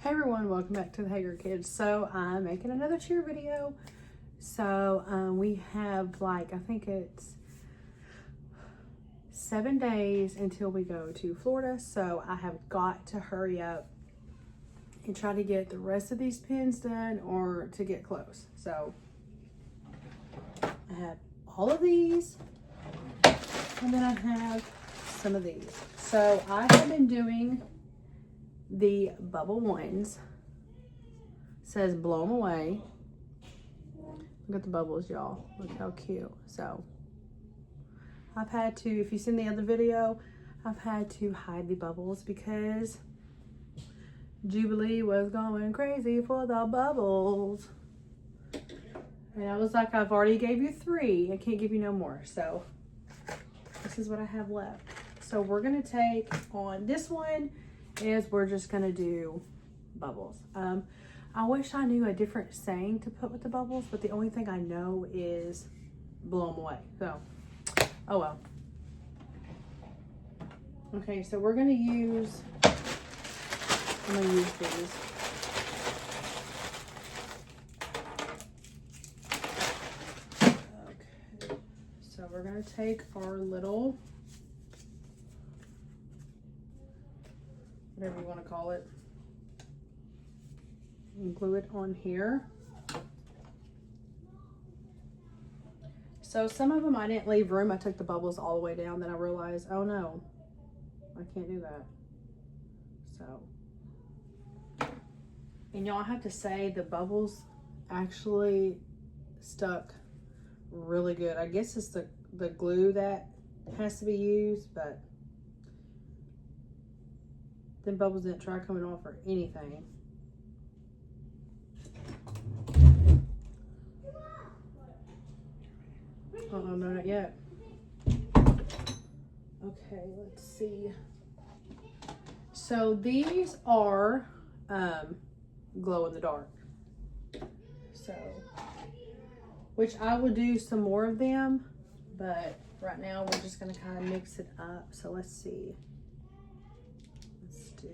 Hey everyone, welcome back to the Hager Kids. So I'm making another cheer video. So we have I think it's 7 days until we go to Florida. So I have got to hurry up and try to get the rest of these pins done or to get close. So I have all of these and then I have some of these. So I have been doing the bubble ones. It says blow them away. Look at the bubbles, y'all. Look how cute. So I've had to, if you've seen the other video, I've had to hide the bubbles because Jubilee was going crazy for the bubbles. And I was like, I've already gave you 3. I can't give you no more. So this is what I have left. So we're gonna take on this one is we're just gonna do bubbles. I wish I knew a different saying to put with the bubbles, but the only thing I know is blow them away. So, oh well. Okay, so we're gonna use, I'm gonna use these. Okay, so we're gonna take our little, whatever you want to call it, and glue it on here. So some of them I didn't leave room. I took the bubbles all the way down. Then I realized, oh no, I can't do that. So, and y'all have to say the bubbles actually stuck really good. I guess it's the glue that has to be used, but them bubbles didn't try coming off or anything. Oh, no, not yet. Okay, let's see. So these are glow in the dark. So, which I will do some more of them, but right now we're just gonna kind of mix it up. So let's see. Let's do.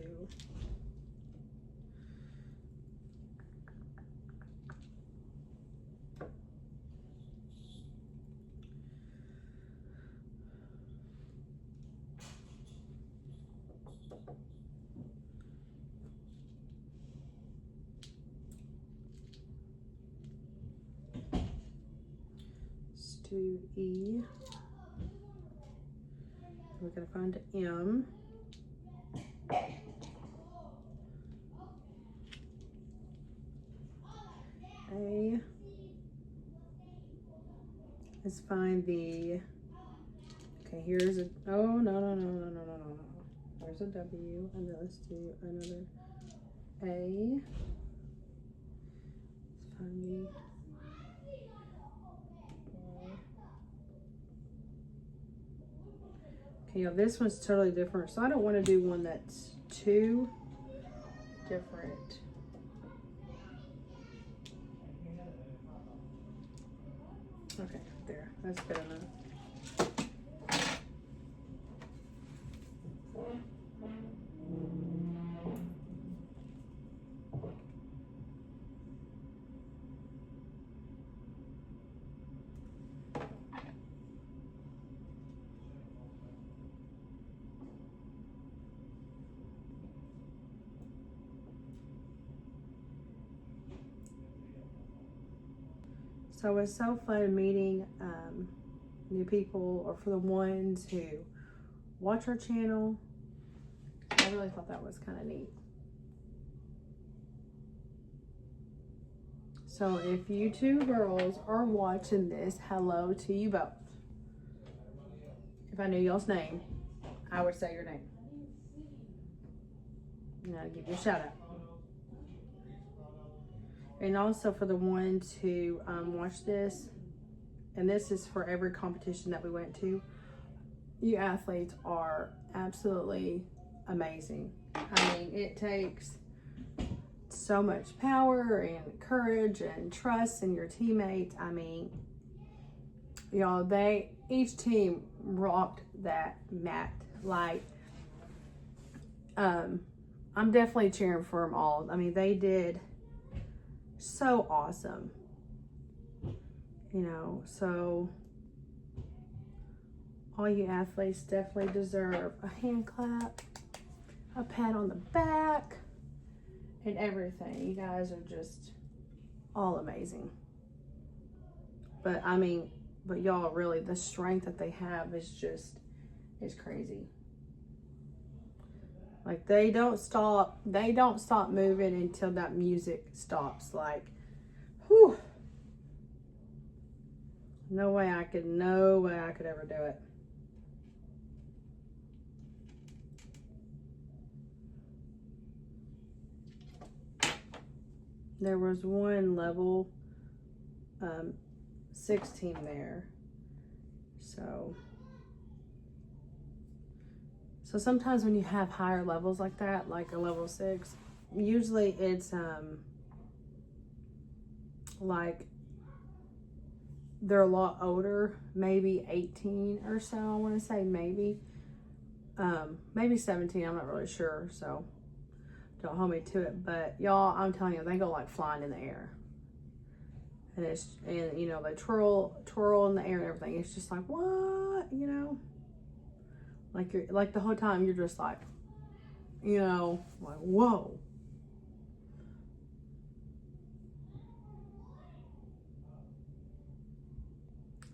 To E. We're gonna find an M. A. Let's find the. Okay, here's a. Oh no. There's a W, and then let's do another A. Let's find the. Okay, now this one's totally different, so I don't want to do one that's too different. Okay, there, that's good enough. So it's so fun meeting new people, or for the ones who watch our channel. I really thought that was kind of neat. So if you two girls are watching this, hello to you both. If I knew y'all's name, I would say your name. And I'll give you a shout out. And also for the ones who watch this, and this is for every competition that we went to, you athletes are absolutely amazing. I mean, it takes so much power and courage and trust in your teammates. I mean, y'all, each team rocked that mat. Like, I'm definitely cheering for them all. I mean, they did so awesome, you know, so all you athletes definitely deserve a hand clap, a pat on the back, and everything. You guys are just all amazing. But I mean, but y'all, really, the strength that they have is crazy. Like, they don't stop moving until that music stops. Like, whew. No way I could ever do it. There was one level 16 there. So sometimes when you have higher levels like that, like a level 6, usually it's like they're a lot older, maybe 18 or so, I want to say, maybe 17, I'm not really sure, so don't hold me to it. But y'all, I'm telling you, they go like flying in the air. And you know, they twirl in the air and everything. It's just like, what? You know? Like, you're like, the whole time you're just like, you know, like, whoa.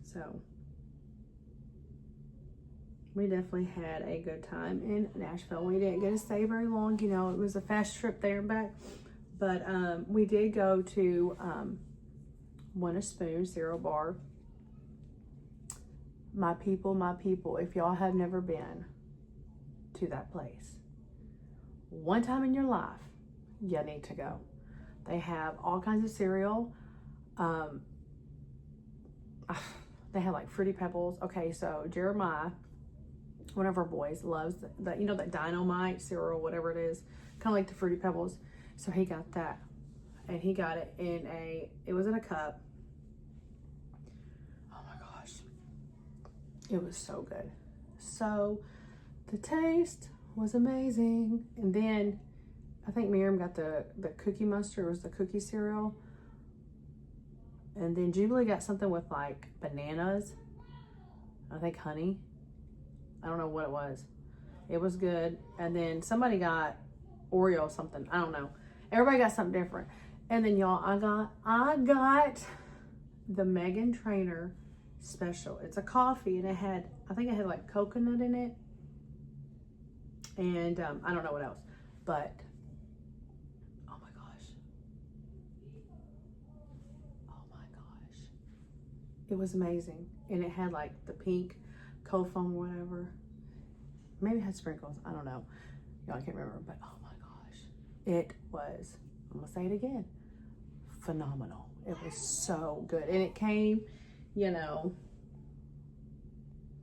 So we definitely had a good time in Nashville. We didn't get to stay very long, you know, it was a fast trip there and back. But we did go to One a Spoon cereal bar. My people, if y'all have never been to that place, one time in your life, you need to go. They have all kinds of cereal. They have like Fruity Pebbles. Okay, so Jeremiah, one of our boys, loves that, you know, that Dynamite cereal, whatever it is, kind of like the Fruity Pebbles. So he got that, and he got it in it was in a cup. Oh my gosh, it was so good. So the taste was amazing. And then I think Miriam got the Cookie Monster. It was the cookie cereal. And then Jubilee got something with like bananas, I think honey. I don't know what it was. It was good. And then somebody got Oreo something. I don't know. Everybody got something different. And then y'all, I got the Megan Trainor special. It's a coffee, and I think it had like coconut in it. And I don't know what else. But oh my gosh. Oh my gosh. It was amazing. And it had like the pink cold foam or whatever. Maybe it had sprinkles. I don't know. Y'all, I can't remember. But oh my gosh. It was, I'm going to say it again, phenomenal. It was so good. And it came, you know,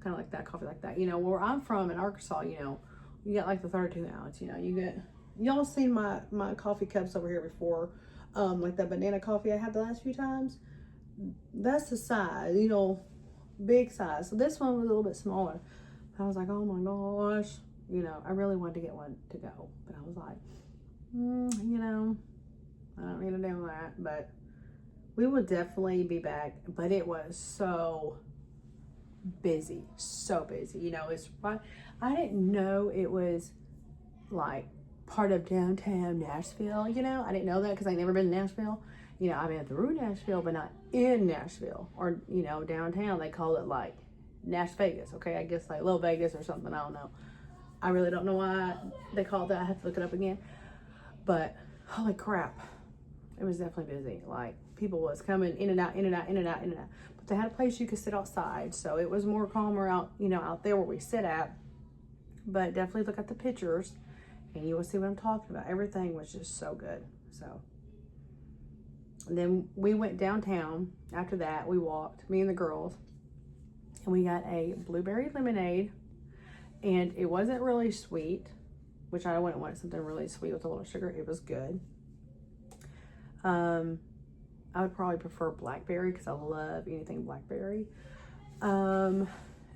kind of like that, coffee like that. You know, where I'm from in Arkansas, you know, you get like the 32 ounce, you know, you get, y'all seen my coffee cups over here before, like that banana coffee I had the last few times. That's the size, you know, big size. So this one was a little bit smaller. I was like, oh my gosh, you know, I really wanted to get one to go, but I was like, you know, I don't need to do that. But we will definitely be back. But it was so busy, you know. It's fun. I didn't know it was like part of downtown Nashville, you know. I didn't know that because I never been to Nashville. You know, I've been through Nashville, but not in Nashville, or, you know, downtown. They call it like Nash Vegas. Okay, I guess like Little Vegas or something. I don't know. I really don't know why they call it that. I have to look it up again. But holy crap, it was definitely busy. Like, people was coming in and out, in and out, in and out, in and out. But they had a place you could sit outside, so it was more calmer out, you know, out there where we sit at. But definitely look at the pictures, and you will see what I'm talking about. Everything was just so good. So, and then we went downtown. After that, we walked, me and the girls, and we got a blueberry lemonade, and it wasn't really sweet, which I wouldn't want something really sweet with a little sugar. It was good. I would probably prefer blackberry because I love anything blackberry. And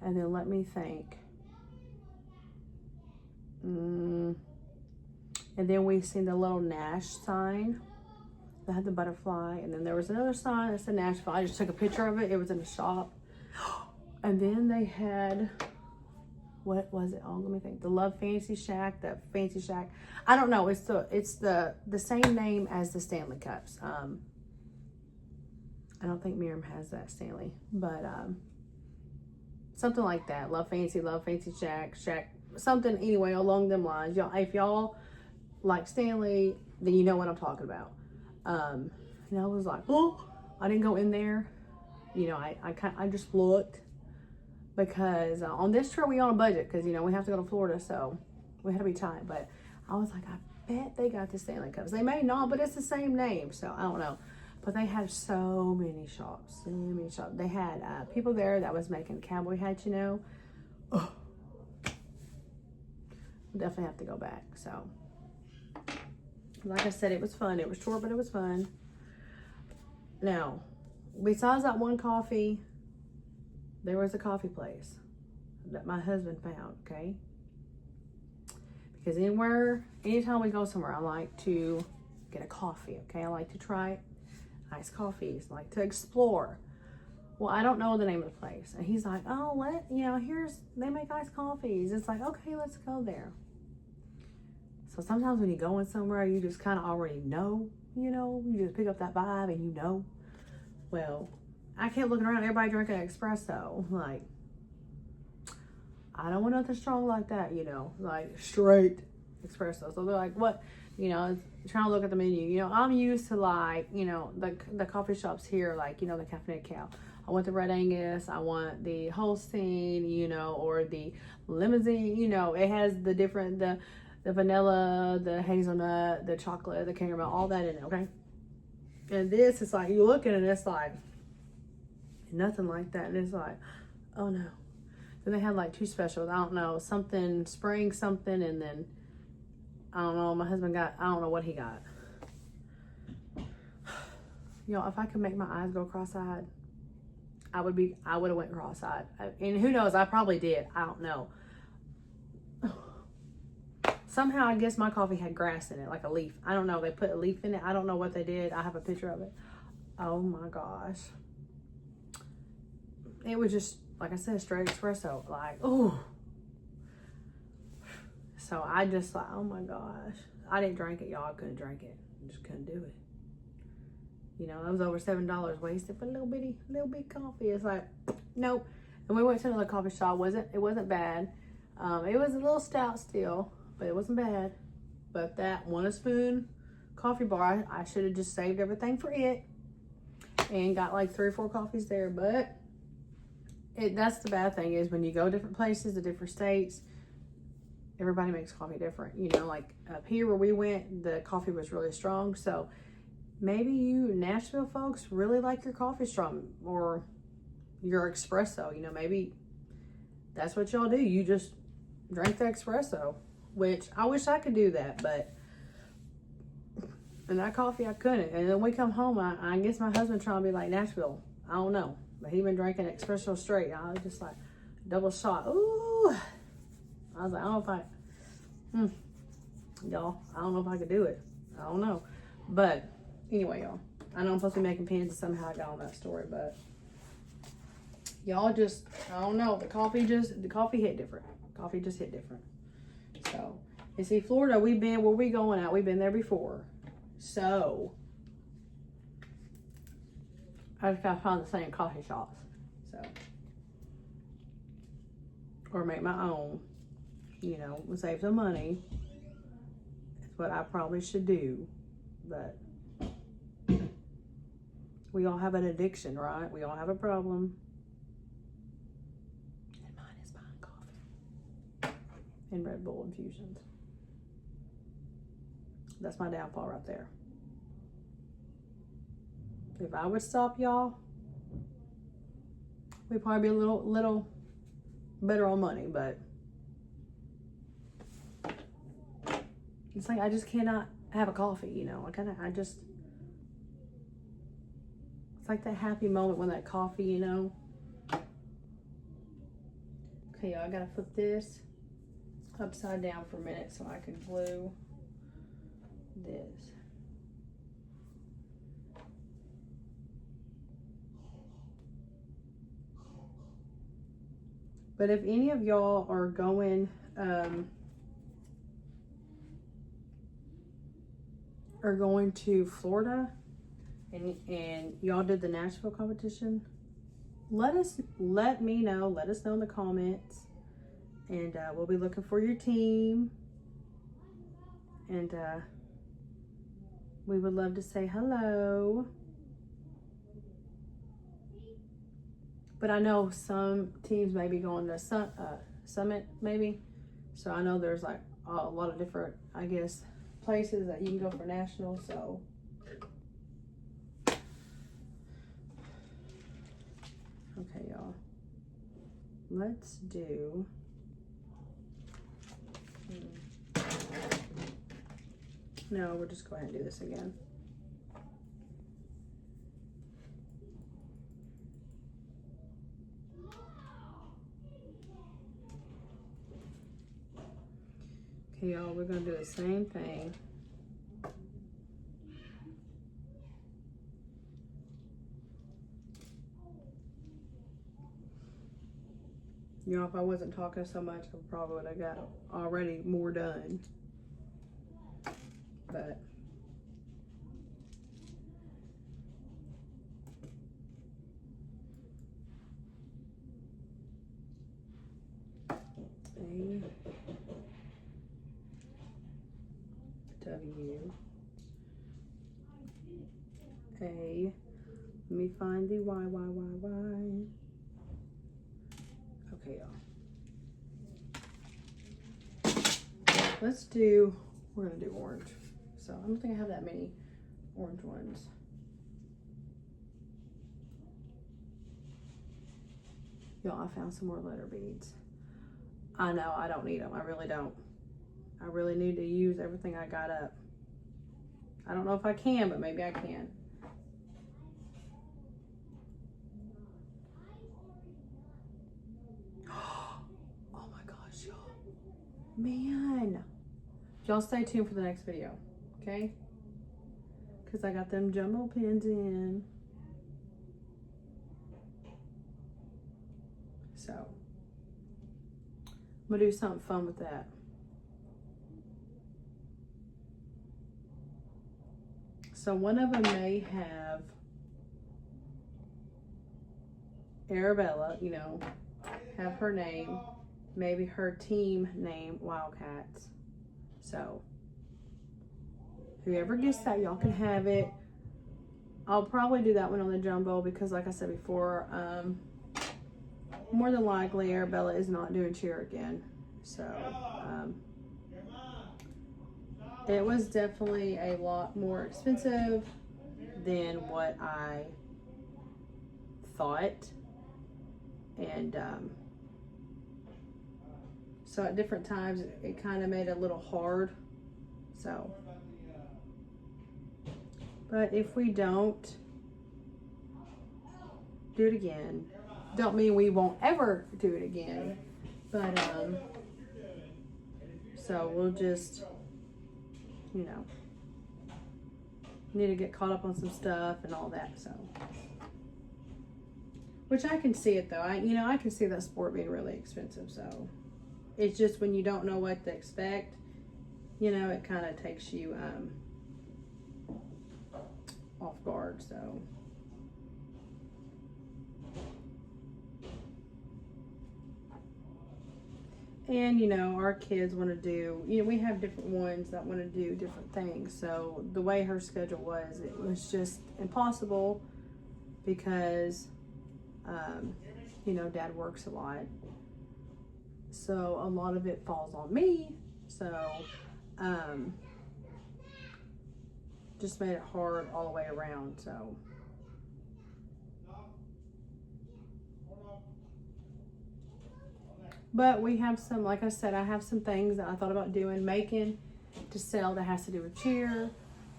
then let me think. And then we seen the little Nash sign that had the butterfly. And then there was another sign that said Nashville. I just took a picture of it. It was in a shop. And then they had, what was it? Oh, let me think. The Love Fancy Shack, the Fancy Shack. I don't know. It's the same name as the Stanley Cups. I don't think Miriam has that Stanley, but something like that. Love Fancy Shack, something anyway along them lines. Y'all, if y'all like Stanley, then you know what I'm talking about. And I was like, oh, I didn't go in there. You know, I just looked because on this trip we on a budget because, you know, we have to go to Florida, so we had to be tight. But I was like, I bet they got the Stanley Cups. They may not, but it's the same name, so I don't know. But they had so many shops, They had people there that was making cowboy hats, you know. Oh. Definitely have to go back. So, like I said, it was fun. It was short, but it was fun. Now, besides that one coffee, there was a coffee place that my husband found, okay? Because anytime we go somewhere, I like to get a coffee, okay? I like to try iced coffees, I like to explore. Well, I don't know the name of the place. And he's like, oh, they make iced coffees. It's like, okay, let's go there. So sometimes when you're going somewhere, you just kind of already know, you know, you just pick up that vibe and you know. Well, I kept looking around, everybody drinking espresso. Like, I don't want nothing strong like that, you know, like straight espresso. So they're like, what? You know, trying to look at the menu. You know, I'm used to like, you know, the coffee shops here, like, you know, the Cafe Cow. I want the Red Angus, I want the Holstein, you know, or the Limousine, you know, it has the different, the vanilla, the hazelnut, the chocolate, the caramel, all that in it, okay? And this is like, you look at it and it's like, nothing like that. And it's like, oh no. Then they had like two specials. I don't know, something, spring something, and then, I don't know, my husband got, I don't know what he got. You know, if I could make my eyes go cross-eyed, I would have went cross-eyed. And who knows, I probably did. I don't know. Somehow, I guess my coffee had grass in it, like a leaf. I don't know. They put a leaf in it. I don't know what they did. I have a picture of it. Oh my gosh. It was just, like I said, straight espresso. Like, oh. So I just like, oh my gosh. I didn't drink it, y'all. I couldn't drink it. I just couldn't do it. You know, it was over $7 wasted for a little bitty coffee. It's like, nope. And we went to another coffee shop. It wasn't bad. It was a little stout still, but it wasn't bad. But that one spoon coffee bar, I should have just saved everything for it and got like 3 or 4 coffees there. But that's the bad thing is when you go different places, to different states, everybody makes coffee different. You know, like up here where we went, the coffee was really strong. So maybe you Nashville folks really like your coffee strong or your espresso. You know, maybe that's what y'all do. You just drink the espresso, which I wish I could do that, but and that coffee I couldn't. And then we come home, I guess my husband trying to be like Nashville. I don't know, but he been drinking espresso straight. I was just like double shot. Ooh, I was like, I don't know if y'all, I don't know if I could do it. I don't know, but anyway, y'all, I know I'm supposed to be making pins and somehow I got on that story, but y'all just, I don't know, the coffee hit different. Coffee just hit different. So, and see, Florida, where we going at, we've been there before. So, I just gotta find the same coffee shops. So, or make my own, you know, save some money. That's what I probably should do. But we all have an addiction, right? We all have a problem. And mine is buying coffee and Red Bull infusions. That's my downfall right there. If I would stop, y'all, we'd probably be a little better on money, but it's like I just cannot have a coffee, you know. It's like that happy moment when that coffee, you know. Okay, y'all, I gotta flip this upside down for a minute so I can glue this. But if any of y'all are going, to Florida and y'all did the Nashville competition, let me know. Let us know in the comments, and we'll be looking for your team, and we would love to say hello. But I know some teams may be going to Summit, maybe. So I know there's like a lot of different, I guess, places that you can go for national. So okay, y'all. Let's do. No, we'll just go ahead and do this again. Okay, y'all, we're gonna do the same thing. You know, if I wasn't talking so much, I probably would have got already more done. But A W A. Let me find the Y. Okay, y'all. Let's do. We're gonna do orange. So I don't think I have that many orange ones. Y'all, I found some more letter beads. I know I don't need them. I really don't. I really need to use everything I got up. I don't know if I can, but maybe I can. Oh my gosh, y'all. Man. Y'all stay tuned for the next video, okay? Because I got them jumbo pins in. So, I'm going to do something fun with that. So one of them may have AraBella, you know, have her name, maybe her team name, Wildcats. So whoever gets that, y'all can have it. I'll probably do that one on the jumbo because like I said before, more than likely AraBella is not doing cheer again. So it was definitely a lot more expensive than what I thought. And so at different times it kind of made it a little hard. So, but if we don't do it again, don't mean we won't ever do it again. But so we'll just, you know, need to get caught up on some stuff and all that. So, which I can see it though. I can see that sport being really expensive. So it's just when you don't know what to expect, you know, it kind of takes you off guard. So and you know, our kids want to do, you know, we have different ones that want to do different things. So the way her schedule was, it was just impossible because you know, Dad works a lot, so a lot of it falls on me. So just made it hard all the way around. So but we have some, like I said, I have some things that I thought about making to sell that has to do with cheer.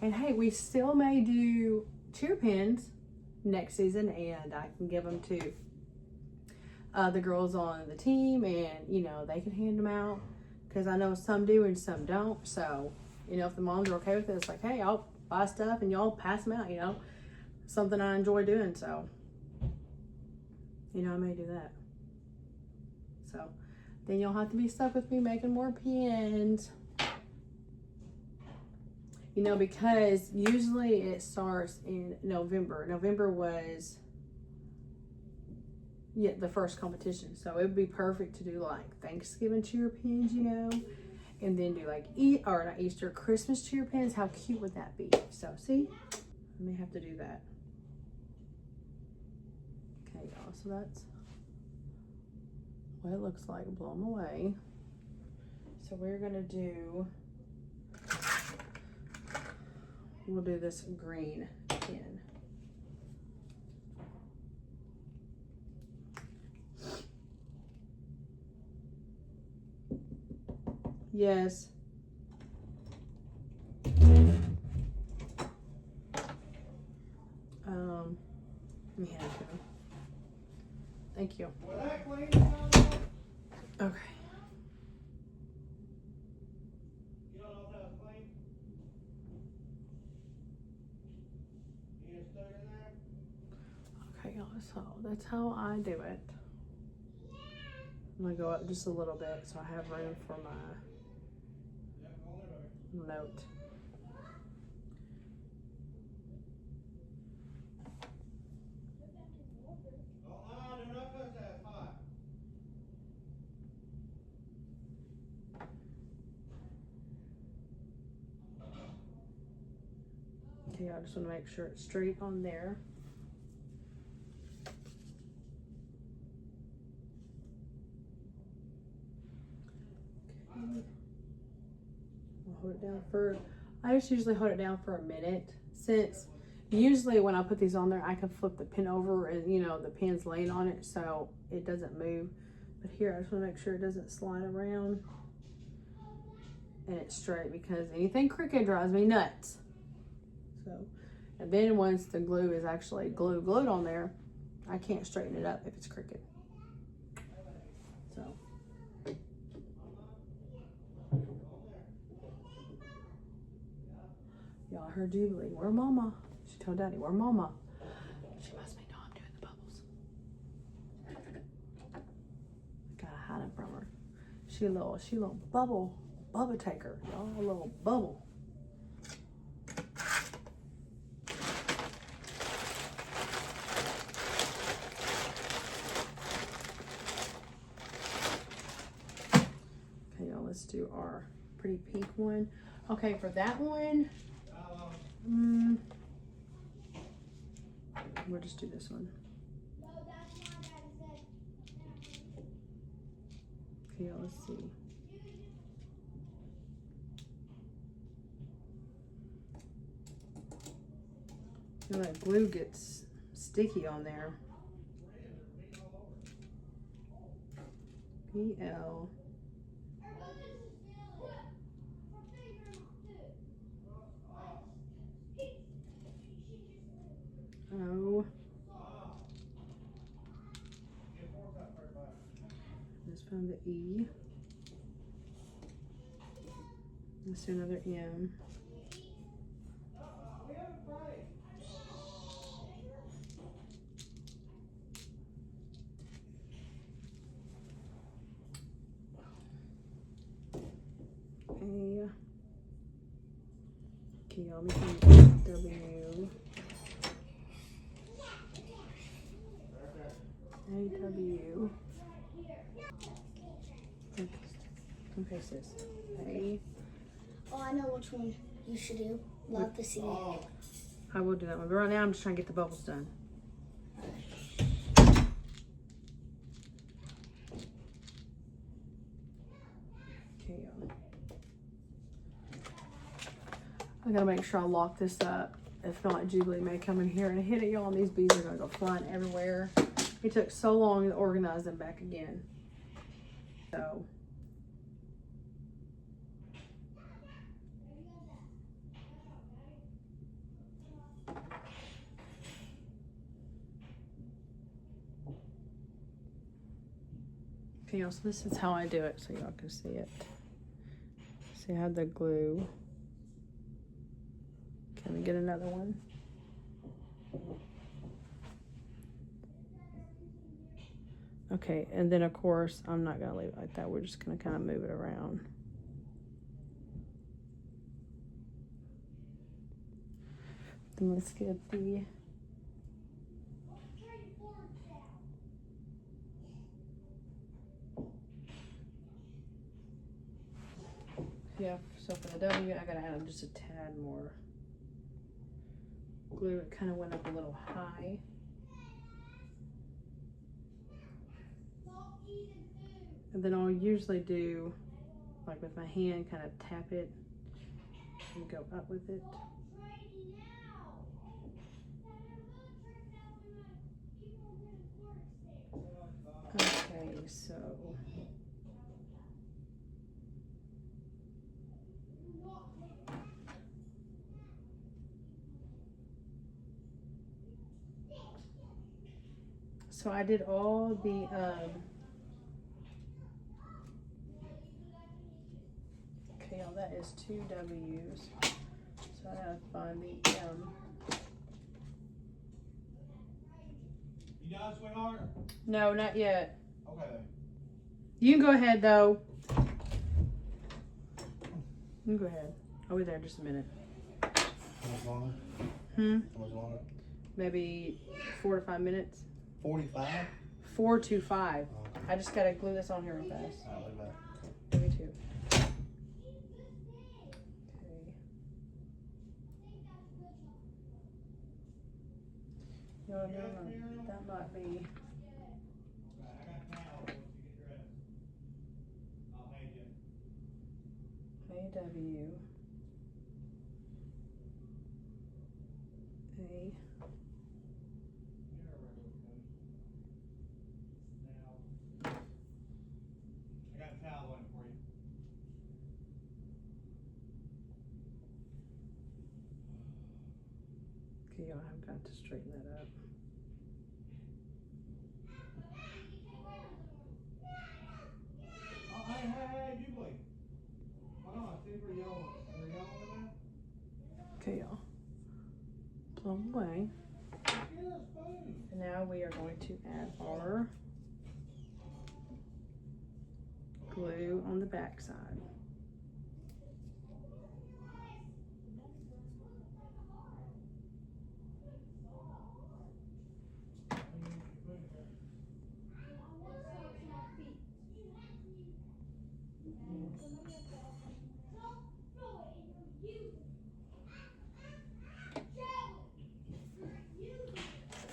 And hey, we still may do cheer pins next season, and I can give them to the girls on the team, and you know, they can hand them out because I know some do and some don't. So You know, if the moms are okay with it, it's like, hey, I'll buy stuff and y'all pass them out, you know. Something I enjoy doing, so. You know, I may do that. So, then you'll have to be stuck with me making more pins. You know, because usually it starts in November. November was, yeah, the first competition. So it would be perfect to do like Thanksgiving cheer pins, you know, and then do like not Easter, Christmas cheer pins. How cute would that be? So see, I may have to do that. Okay, y'all. So that's what it looks like. Blow them away. So we're gonna do. We'll do this green pin. Yes. Let me hand it to him. Thank you. Okay. Okay, y'all, so that's how I do it. I'm gonna go up just a little bit so I have room for my note. Okay, I just want to make sure it's straight on there. Okay. I'll hold it down for, I just usually hold it down for a minute, since usually when I put these on there, I can flip the pin over and, you know, the pin's laying on it so it doesn't move. But here, I just want to make sure it doesn't slide around and it's straight, because anything crooked drives me nuts. So, and then once the glue is actually glued on there, I can't straighten it up if it's crooked. So. Y'all heard Jubilee. Where mama? She told Daddy, where mama? She must be know I'm doing the bubbles. Gotta hide it from her. She a little bubble taker. Y'all, a little bubble. Okay, y'all, let's do our pretty pink one. Okay, for that one, we'll just do this one. Okay, let's see. You know, that glue gets sticky on there. PL. O. Just found the E. Let's do another M. A. Okay, I'll make W. AW. Okay, sis. A. Oh, I know which one you should do. Love to see. I will do that one, but right now I'm just trying to get the bubbles done. Okay, I gotta make sure I lock this up. If not, Jubilee may come in here and hit it, y'all, and these beads are gonna go flying everywhere. It took so long to organize them back again. So. Okay, y'all, so this is how I do it so y'all can see it. See, I have the glue. Can we get another one? Okay, and then of course, I'm not gonna leave it like that. We're just gonna kind of move it around. Then let's get the so for the W, I gotta add just a tad more glue. It kind of went up a little high. And then I'll usually do, like with my hand, kind of tap it and go up with it. Okay, so I did all the okay, y'all, that is 2 W's. So I gotta find the M. You done, sweetheart? No, not yet. Okay. You can go ahead though. You can go ahead. I'll be there in just a minute. How much longer? How much longer? Maybe 4 to 5 minutes. 45? 4 to 5. Okay. I just gotta glue this on here real fast. Alright, look at Me too. Okay. You know what I'm doing? That might be. I got towels once you get dressed. I'll hang you. A-W. A. I got a towel on it for you. Okay, y'all, I've got to straighten that up. Oh, hey, you bleed. Hold on, see if we're yelling. Are we yelling in there? Okay, y'all. Plumb away. Get us food. And now we are going to add our glue on the back side.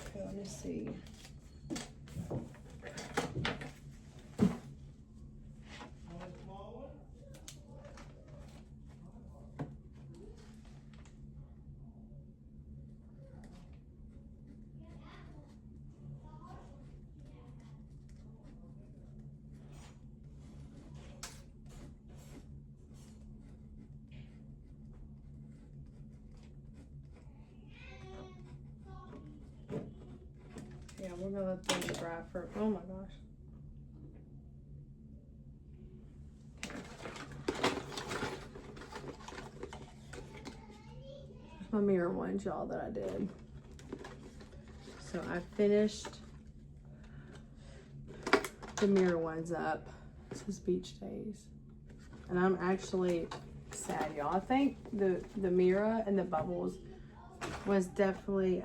Okay, let me see. Yeah, we're gonna let them dry for, oh my gosh. Here's my mirror ones, y'all, that I did. So I finished the mirror ones up. This is Beach Days. And I'm actually sad, y'all. I think the mirror and the bubbles was definitely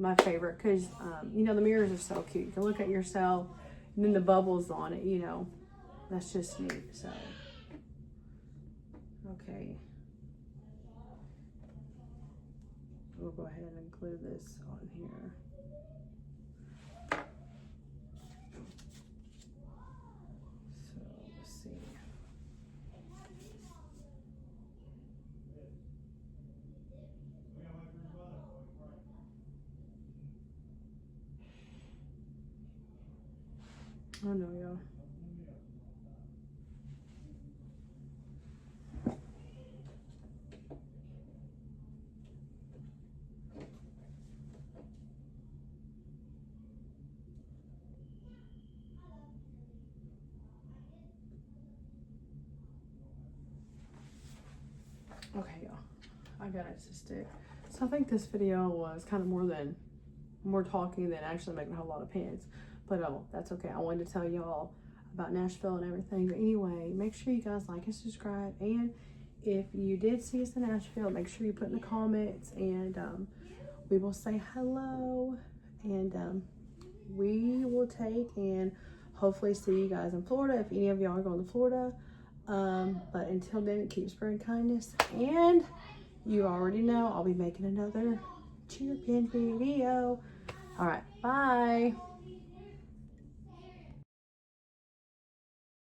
my favorite because you know, the mirrors are so cute. You can look at yourself and then the bubbles on it, you know, that's just neat. So okay, we'll go ahead and glue this on here. So let's see. Oh no, y'all. Okay, y'all. I got it to stick. So I think this video was kind of more talking than actually making a whole lot of pins. But oh, that's okay. I wanted to tell y'all about Nashville and everything. But anyway, make sure you guys like and subscribe. And if you did see us in Nashville, make sure you put in the comments, and we will say hello. And we will take and hopefully see you guys in Florida if any of y'all are going to Florida. But until then, keep spreading kindness. And you already know I'll be making another cheer pin video. All right, bye.